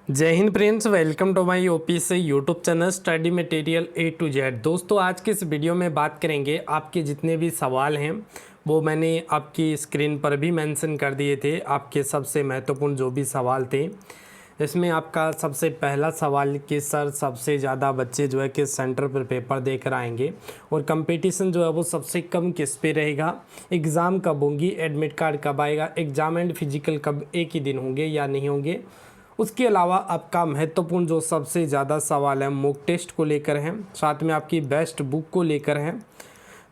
जय हिंद friends, welcome to my OPC YouTube channel study material A to Z. दोस्तों, आज के इस वीडियो में बात करेंगे आपके जितने भी सवाल हैं वो मैंने आपकी स्क्रीन पर भी मेंशन कर दिए थे। आपके सबसे महत्वपूर्ण जो भी सवाल थे, इसमें आपका सबसे पहला सवाल कि सर सबसे ज़्यादा बच्चे जो है किस सेंटर पर पेपर देकर आएंगे और कंपटीशन जो है वो सबसे कम किस पे रहेगा, एग्ज़ाम कब होंगी, एडमिट कार्ड कब आएगा, एग्ज़ाम एंड फिजिकल कब एक ही दिन होंगे या नहीं होंगे। उसके अलावा आपका महत्वपूर्ण जो सबसे ज़्यादा सवाल है मॉक टेस्ट को लेकर हैं, साथ में आपकी बेस्ट बुक को लेकर हैं।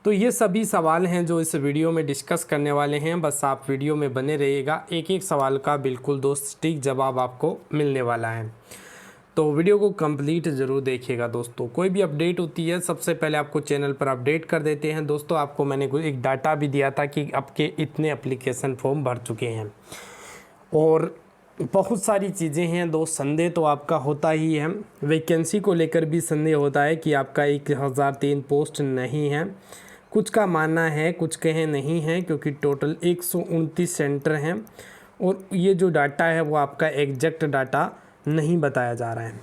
तो ये सभी सवाल हैं जो इस वीडियो में डिस्कस करने वाले हैं। बस आप वीडियो में बने रहिएगा, एक एक सवाल का बिल्कुल दोस्त सटीक जवाब आपको मिलने वाला है। तो वीडियो को कंप्लीट ज़रूर देखिएगा। दोस्तों, कोई भी अपडेट होती है सबसे पहले आपको चैनल पर अपडेट कर देते हैं। दोस्तों, आपको मैंने एक डाटा भी दिया था कि आपके इतने एप्लीकेशन फॉर्म भर चुके हैं और बहुत सारी चीज़ें हैं। दोस्त, संदेह तो आपका होता ही है, वैकेंसी को लेकर भी संदेह होता है कि आपका 1003 पोस्ट नहीं है। कुछ का मानना है, कुछ कहें नहीं है, क्योंकि टोटल 129 सेंटर हैं और ये जो डाटा है वो आपका एग्जैक्ट डाटा नहीं बताया जा रहा है।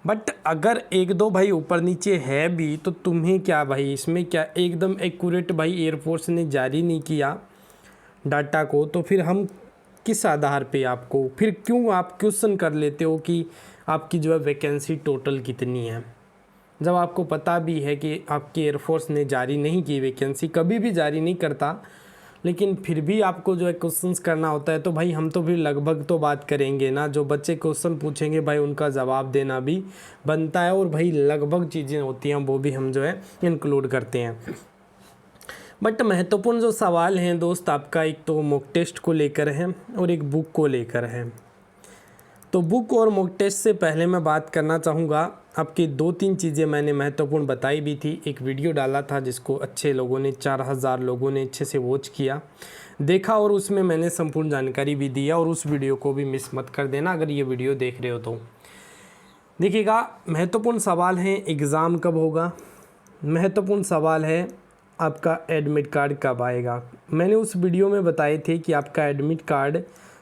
बट अगर एक दो भाई ऊपर नीचे है भी तो तुम्हें क्या भाई, इसमें क्या एकदम एक्यूरेट भाई एयरफोर्स ने जारी नहीं किया डाटा को, तो फिर हम किस आधार पे आपको, फिर क्यों आप क्वेश्चन कर लेते हो कि आपकी जो है वैकेंसी टोटल कितनी है, जब आपको पता भी है कि आपकी एयरफोर्स ने जारी नहीं की वैकेंसी, कभी भी जारी नहीं करता, लेकिन फिर भी आपको जो है क्वेश्चंस करना होता है। तो भाई हम तो फिर लगभग तो बात करेंगे ना, जो बच्चे क्वेश्चन पूछेंगे भाई उनका जवाब देना भी बनता है और भाई लगभग चीज़ें होती हैं वो भी हम जो है इंक्लूड करते हैं। बट महत्वपूर्ण जो सवाल हैं दोस्त, आपका एक तो मॉक टेस्ट को लेकर है और एक बुक को लेकर है। तो बुक और मॉक टेस्ट से पहले मैं बात करना चाहूँगा, आपकी 2-3 चीज़ें मैंने महत्वपूर्ण बताई भी थी। एक वीडियो डाला था जिसको अच्छे लोगों ने 4000 लोगों ने अच्छे से वॉच किया, देखा, और उसमें मैंने संपूर्ण जानकारी भी दिया, और उस वीडियो को भी मिस मत कर देना अगर ये वीडियो देख रहे हो तो। देखिएगा, महत्वपूर्ण सवाल हैं एग्ज़ाम कब होगा, महत्वपूर्ण सवाल है आपका एडमिट कार्ड कब आएगा। मैंने उस वीडियो में बताए थे कि आपका एडमिट कार्ड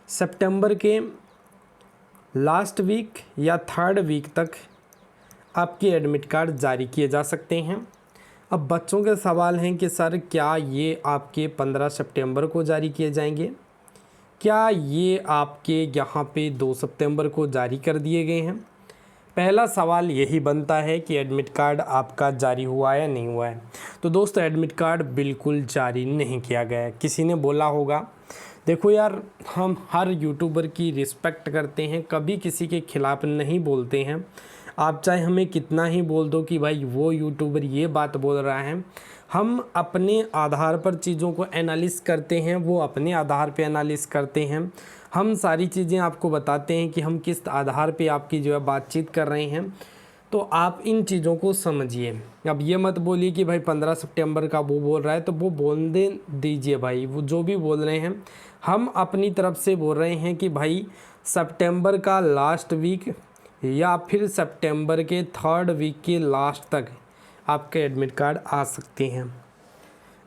सितंबर के लास्ट वीक या 3rd वीक तक आपके एडमिट कार्ड जारी किए जा सकते हैं। अब बच्चों के सवाल हैं कि सर क्या ये आपके 15 सितंबर को जारी किए जाएंगे, क्या ये आपके यहाँ पे 2 सितंबर को जारी कर दिए गए हैं। पहला सवाल यही बनता है कि एडमिट कार्ड आपका जारी हुआ है या नहीं हुआ है। तो दोस्तों, एडमिट कार्ड बिल्कुल जारी नहीं किया गया है। किसी ने बोला होगा, देखो यार, हम हर यूट्यूबर की रिस्पेक्ट करते हैं, कभी किसी के खिलाफ नहीं बोलते हैं। आप चाहे हमें कितना ही बोल दो कि भाई वो यूट्यूबर ये बात बोल रहा है, हम अपने आधार पर चीज़ों को एनालिस करते हैं, वो अपने आधार पे एनालिस करते हैं। हम सारी चीज़ें आपको बताते हैं कि हम किस आधार पे आपकी जो है बातचीत कर रहे हैं। तो आप इन चीज़ों को समझिए। अब ये मत बोलिए कि भाई 15 सितंबर का वो बोल रहा है तो वो बोल दीजिए भाई, वो जो भी बोल रहे हैं हम अपनी तरफ से बोल रहे हैं कि भाई सितंबर का लास्ट वीक या फिर सितंबर के 3rd वीक के लास्ट तक आपके एडमिट कार्ड आ सकते हैं।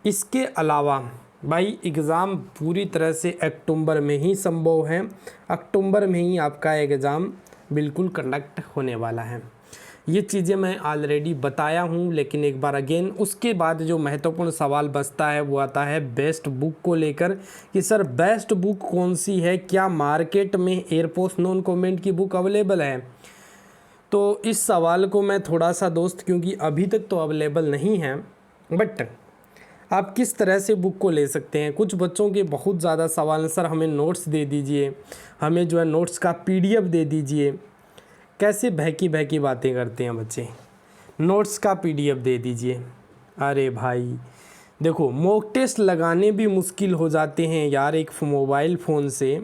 इसके अलावा भाई एग्ज़ाम पूरी तरह से अक्टूबर में ही संभव है, अक्टूबर में ही आपका एग्ज़ाम बिल्कुल कंडक्ट होने वाला है। ये चीज़ें मैं ऑलरेडी बताया हूँ, लेकिन एक बार अगेन उसके बाद जो महत्वपूर्ण सवाल बचता है वो आता है बेस्ट बुक को लेकर कि सर बेस्ट बुक कौन सी है, क्या मार्केट में एयरफोर्स नॉन कॉमेंट की बुक अवेलेबल है। तो इस सवाल को मैं थोड़ा सा दोस्त, क्योंकि अभी तक तो अवेलेबल नहीं है, बट आप किस तरह से बुक को ले सकते हैं। कुछ बच्चों के बहुत ज़्यादा सवाल हैं, सर हमें नोट्स दे दीजिए, हमें जो है नोट्स का PDF दे दीजिए। कैसे बहकी बहकी बातें करते हैं बच्चे, नोट्स का PDF दे दीजिए। अरे भाई देखो, मॉक टेस्ट लगाने भी मुश्किल हो जाते हैं यार एक मोबाइल फ़ोन से,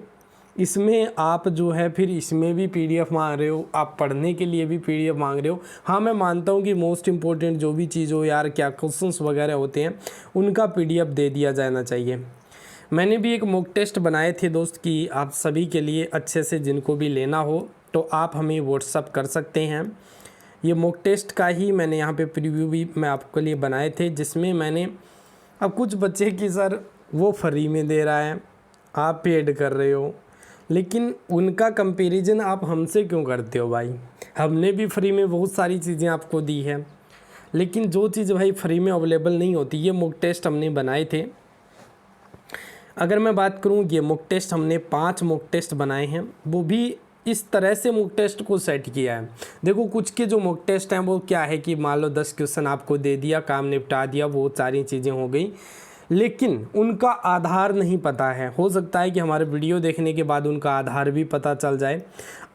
इसमें आप जो है फिर इसमें भी PDF मांग रहे हो, आप पढ़ने के लिए भी PDF मांग रहे हो। हाँ, मैं मानता हूँ कि मोस्ट इम्पोर्टेंट जो भी चीज़ हो यार, क्या क्वेश्चंस वगैरह होते हैं उनका PDF दे दिया जाना चाहिए। मैंने भी एक मॉक टेस्ट बनाए थे दोस्त कि आप सभी के लिए अच्छे से, जिनको भी लेना हो तो आप हमें व्हाट्सअप कर सकते हैं। ये मॉक टेस्ट का ही मैंने यहाँ पे प्रीव्यू भी मैं आपके लिए बनाए थे, जिसमें मैंने, अब कुछ बच्चे की सर वो फ्री में दे रहा है, आप पेड कर रहे हो, लेकिन उनका कंपैरिजन आप हमसे क्यों करते हो भाई? हमने भी फ्री में बहुत सारी चीज़ें आपको दी है, लेकिन जो चीज़ भाई फ्री में अवेलेबल नहीं होती, ये मॉक टेस्ट हमने बनाए थे। अगर मैं बात करूँ, ये मॉक टेस्ट हमने 5 मॉक टेस्ट बनाए हैं, वो भी इस तरह से मॉक टेस्ट को सेट किया है। देखो कुछ के जो मॉक टेस्ट हैं वो क्या है कि मान लो 10 क्वेश्चन आपको दे दिया, काम निपटा दिया, बहुत सारी चीज़ें हो गई, लेकिन उनका आधार नहीं पता है। हो सकता है कि हमारे वीडियो देखने के बाद उनका आधार भी पता चल जाए।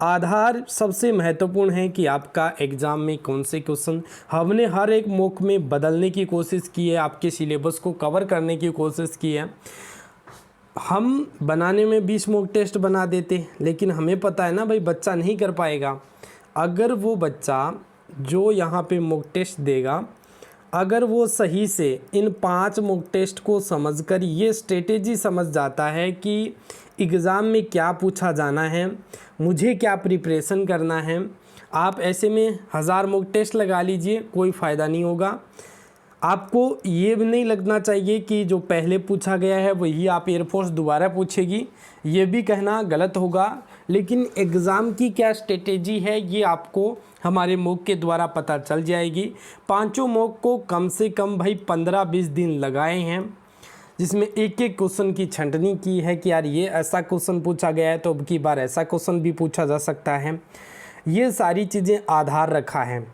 आधार सबसे महत्वपूर्ण है कि आपका एग्ज़ाम में कौन से क्वेश्चन, हमने हर एक मॉक में बदलने की कोशिश की है, आपके सिलेबस को कवर करने की कोशिश की है। हम बनाने में 20 मॉक टेस्ट बना देते, लेकिन हमें पता है ना भाई बच्चा नहीं कर पाएगा। अगर वो बच्चा जो यहाँ पे मॉक टेस्ट देगा, अगर वो सही से इन 5 मॉक टेस्ट को समझकर ये स्ट्रेटेजी समझ जाता है कि एग्ज़ाम में क्या पूछा जाना है, मुझे क्या प्रिपरेशन करना है, आप ऐसे में 1000 मॉक टेस्ट लगा लीजिए, कोई फ़ायदा नहीं होगा। आपको ये भी नहीं लगना चाहिए कि जो पहले पूछा गया है वही आप एयरफोर्स दोबारा पूछेगी, ये भी कहना गलत होगा। लेकिन एग्ज़ाम की क्या स्ट्रेटेजी है ये आपको हमारे मॉक के द्वारा पता चल जाएगी। 5 मॉक को कम से कम भाई 15-20 दिन लगाए हैं, जिसमें एक एक क्वेश्चन की छंटनी की है कि यार ये ऐसा क्वेश्चन पूछा गया है तो अब की बार ऐसा क्वेश्चन भी पूछा जा सकता है। ये सारी चीज़ें आधार रखा है।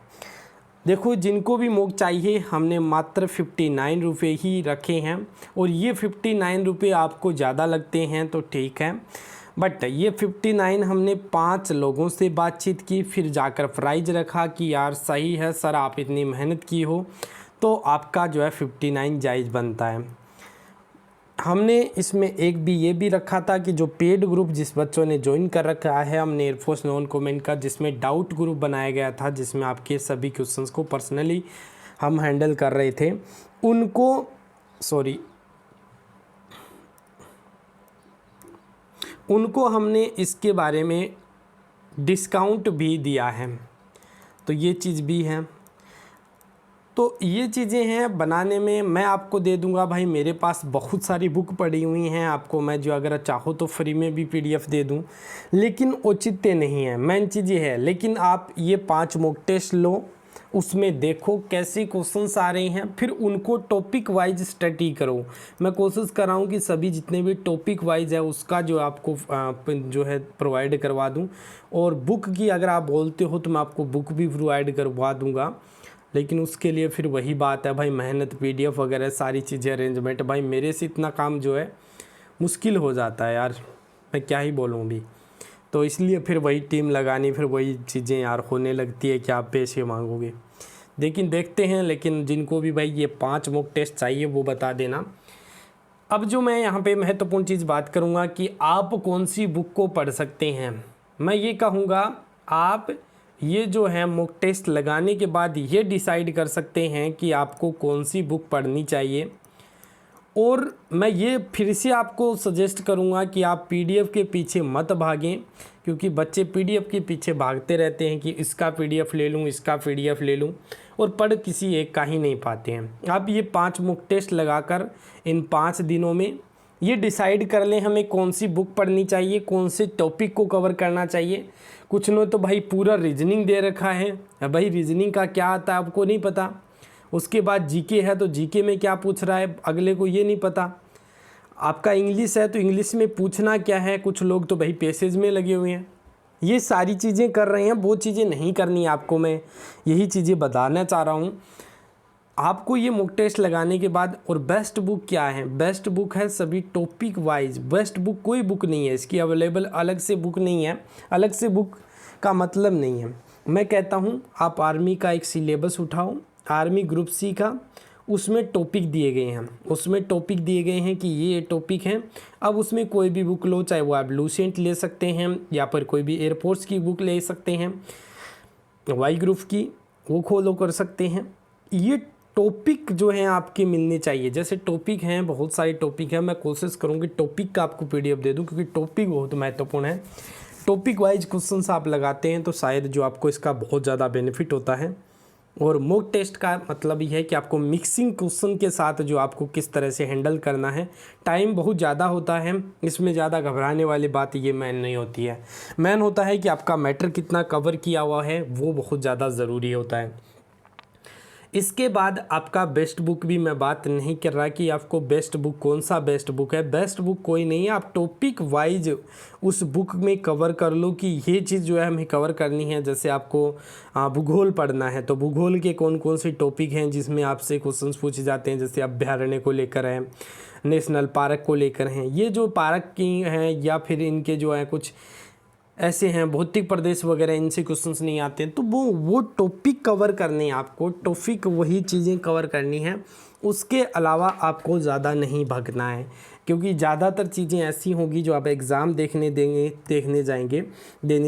देखो जिनको भी मॉक चाहिए हमने मात्र 59 रुपये ही रखे हैं, और ये 59 रुपये आपको ज़्यादा लगते हैं तो ठीक है, बट ये 59 हमने 5 लोगों से बातचीत की, फिर जाकर प्राइज रखा कि यार सही है सर, आप इतनी मेहनत की हो तो आपका जो है 59 जायज़ बनता है। हमने इसमें एक भी ये भी रखा था कि जो पेड ग्रुप जिस बच्चों ने ज्वाइन कर रखा है हमने एयरफोर्स नॉन कमेंट का, जिसमें डाउट ग्रुप बनाया गया था, जिसमें आपके सभी क्वेश्चंस को पर्सनली हम हैंडल कर रहे थे, उनको हमने इसके बारे में डिस्काउंट भी दिया है, तो ये चीज़ भी है। तो ये चीज़ें हैं बनाने में। मैं आपको दे दूंगा भाई, मेरे पास बहुत सारी बुक पड़ी हुई हैं, आपको मैं जो अगर चाहो तो फ्री में भी PDF दे दूं, लेकिन औचित्य नहीं है, मेन चीज़ ये है। लेकिन आप ये 5 मॉक टेस्ट लो, उसमें देखो कैसे क्वेश्चंस आ रहे हैं, फिर उनको टॉपिक वाइज स्टडी करो। मैं कोशिश कर रहा हूँ कि सभी जितने भी टॉपिक वाइज है उसका जो आपको जो है प्रोवाइड करवा दूँ, और बुक की अगर आप बोलते हो तो मैं आपको बुक भी प्रोवाइड करवा दूँगा। लेकिन उसके लिए फिर वही बात है भाई, मेहनत, PDF वगैरह सारी चीज़ें अरेंजमेंट, भाई मेरे से इतना काम जो है मुश्किल हो जाता है यार, मैं क्या ही बोलूँ भी। तो इसलिए फिर वही टीम लगानी, फिर वही चीज़ें यार होने लगती है कि आप पैसे मांगोगे। लेकिन देखते हैं, लेकिन जिनको भी भाई ये 5 मॉक टेस्ट चाहिए वो बता देना। अब जो मैं यहाँ पे महत्वपूर्ण चीज़ बात करूँगा कि आप कौन सी बुक को पढ़ सकते हैं, मैं ये कहूँगा आप ये जो है मॉक टेस्ट लगाने के बाद ये डिसाइड कर सकते हैं कि आपको कौन सी बुक पढ़नी चाहिए। और मैं ये फिर से आपको सजेस्ट करूँगा कि आप PDF के पीछे मत भागें, क्योंकि बच्चे PDF के पीछे भागते रहते हैं कि इसका PDF ले लूँ, इसका PDF ले लूँ, और पढ़ किसी एक का ही नहीं पाते हैं। आप ये 5 मॉक टेस्ट लगाकर इन 5 दिनों में ये डिसाइड कर लें हमें कौन सी बुक पढ़नी चाहिए, कौन से टॉपिक को कवर करना चाहिए। कुछ ने तो भाई पूरा रीजनिंग दे रखा है, भाई रीजनिंग का क्या आता है आपको नहीं पता। उसके बाद GK है तो GK में क्या पूछ रहा है अगले को ये नहीं पता। आपका इंग्लिश है तो इंग्लिश में पूछना क्या है, कुछ लोग तो भाई पैसेज में लगे हुए हैं। ये सारी चीज़ें कर रहे हैं, वो चीज़ें नहीं करनी आपको, मैं यही चीज़ें बताना चाह रहा हूँ आपको ये मॉक टेस्ट लगाने के बाद। और बेस्ट बुक क्या है, बेस्ट बुक है सभी टॉपिक वाइज। बेस्ट बुक कोई बुक नहीं है इसकी अवेलेबल, अलग से बुक नहीं है, अलग से बुक का मतलब नहीं है। मैं कहता हूँ आप आर्मी का एक सिलेबस उठाओ, आर्मी ग्रुप C का, उसमें टॉपिक दिए गए हैं, उसमें टॉपिक दिए गए हैं कि ये टॉपिक हैं। अब उसमें कोई भी बुक लो, चाहे वो आप लूसेंट ले सकते हैं या फिर कोई भी एयरफोर्स की बुक ले सकते हैं, वाई ग्रुप की वो खोलो कर सकते हैं। ये टॉपिक जो है आपके मिलने चाहिए। जैसे टॉपिक हैं, बहुत सारे टॉपिक हैं, मैं कोशिश करूँगी टॉपिक का आपको PDF दे दूँ, क्योंकि टॉपिक बहुत महत्वपूर्ण है। टॉपिक वाइज क्वेश्चंस आप लगाते हैं तो शायद जो आपको इसका बहुत ज़्यादा बेनिफिट होता है। और मॉक टेस्ट का मतलब ये है कि आपको मिक्सिंग क्वेश्चन के साथ जो आपको किस तरह से हैंडल करना है। टाइम बहुत ज़्यादा होता है, इसमें ज़्यादा घबराने वाली बात ये मेन नहीं होती है। मेन होता है कि आपका मैटर कितना कवर किया हुआ है, वो बहुत ज़्यादा ज़रूरी होता है। इसके बाद आपका बेस्ट बुक भी मैं बात नहीं कर रहा कि आपको बेस्ट बुक कौन सा बेस्ट बुक है। बेस्ट बुक कोई नहीं है, आप टॉपिक वाइज उस बुक में कवर कर लो कि ये चीज़ जो है हमें कवर करनी है। जैसे आपको भूगोल पढ़ना है तो भूगोल के कौन कौन से टॉपिक हैं जिसमें आपसे क्वेश्चंस पूछे जाते हैं, जैसे अभ्यारण्य को लेकर है, नेशनल पार्क को लेकर हैं, ये जो पार्क की हैं या फिर इनके जो है कुछ ऐसे हैं भौतिक प्रदेश वगैरह, इनसे क्वेश्चंस नहीं आते हैं। तो वो टॉपिक कवर करने हैं आपको, टॉपिक वही चीज़ें कवर करनी है, उसके अलावा आपको ज़्यादा नहीं भागना है। क्योंकि ज़्यादातर चीज़ें ऐसी होंगी जो आप एग्ज़ाम देने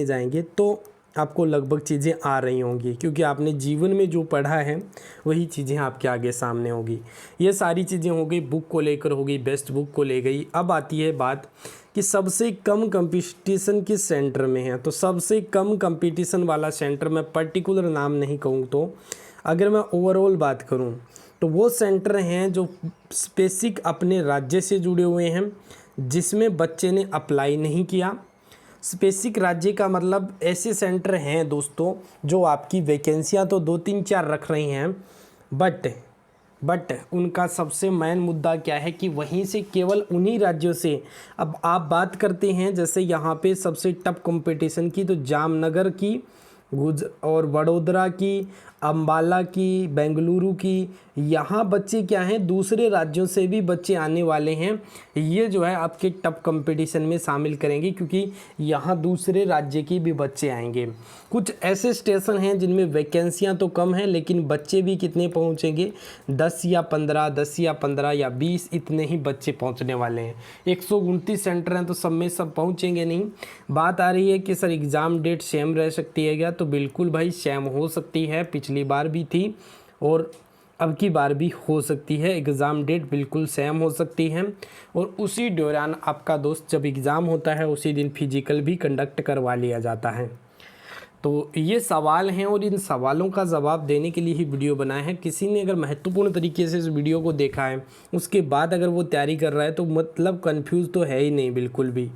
जाएंगे तो आपको लगभग चीज़ें आ रही होंगी, क्योंकि आपने जीवन में जो पढ़ा है वही चीज़ें आपके आगे सामने होगी। ये सारी चीज़ें हो गई, बुक को लेकर हो गई, बेस्ट बुक को ले गई। अब आती है बात कि सबसे कम कंपटीशन किस सेंटर में है। तो सबसे कम कंपटीशन वाला सेंटर, मैं पर्टिकुलर नाम नहीं कहूँ, तो अगर मैं ओवरऑल बात करूँ तो वो सेंटर हैं जो स्पेसिफिक अपने राज्य से जुड़े हुए हैं, जिसमें बच्चे ने अप्लाई नहीं किया। स्पेसिफिक राज्य का मतलब ऐसे सेंटर हैं दोस्तों जो आपकी वैकेंसियाँ तो 2-3-4 रख रही हैं, बट उनका सबसे मेन मुद्दा क्या है कि वहीं से केवल उन्हीं राज्यों से। अब आप बात करते हैं जैसे यहाँ पे सबसे टफ कंपटीशन की, तो जामनगर की, और वडोदरा की, अम्बाला की, बेंगलुरु की, यहाँ बच्चे क्या हैं दूसरे राज्यों से भी बच्चे आने वाले हैं। ये जो है आपके टफ कंपटीशन में शामिल करेंगे, क्योंकि यहाँ दूसरे राज्य की भी बच्चे आएंगे। कुछ ऐसे स्टेशन हैं जिनमें वैकेंसियाँ तो कम हैं लेकिन बच्चे भी कितने पहुँचेंगे, 10 या 15 या 20 इतने ही बच्चे पहुँचने वाले हैं। 129 सेंटर हैं तो सब में सब पहुँचेंगे नहीं। बात आ रही है कि सर एग्ज़ाम डेट सेम रह सकती है क्या, तो बिल्कुल भाई सेम हो सकती है, पिछली बार भी थी और अब की बार भी हो सकती है। एग्ज़ाम डेट बिल्कुल सेम हो सकती है और उसी दौरान आपका दोस्त जब एग्ज़ाम होता है उसी दिन फिजिकल भी कंडक्ट करवा लिया जाता है। तो ये सवाल हैं और इन सवालों का जवाब देने के लिए ही वीडियो बनाया है। किसी ने अगर महत्वपूर्ण तरीके से इस वीडियो को देखा है उसके बाद अगर वो तैयारी कर रहा है तो मतलब कंफ्यूज तो है ही नहीं बिल्कुल भी।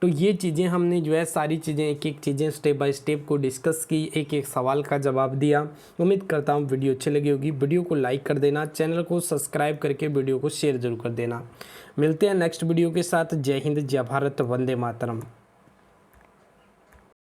तो ये चीज़ें हमने जो है सारी चीज़ें एक एक चीज़ें स्टेप बाय स्टेप को डिस्कस की, एक एक सवाल का जवाब दिया। उम्मीद करता हूँ वीडियो अच्छी लगी होगी। वीडियो को लाइक कर देना, चैनल को सब्सक्राइब करके वीडियो को शेयर जरूर कर देना। मिलते हैं नेक्स्ट वीडियो के साथ। जय हिंद, जय भारत, वंदे मातरम।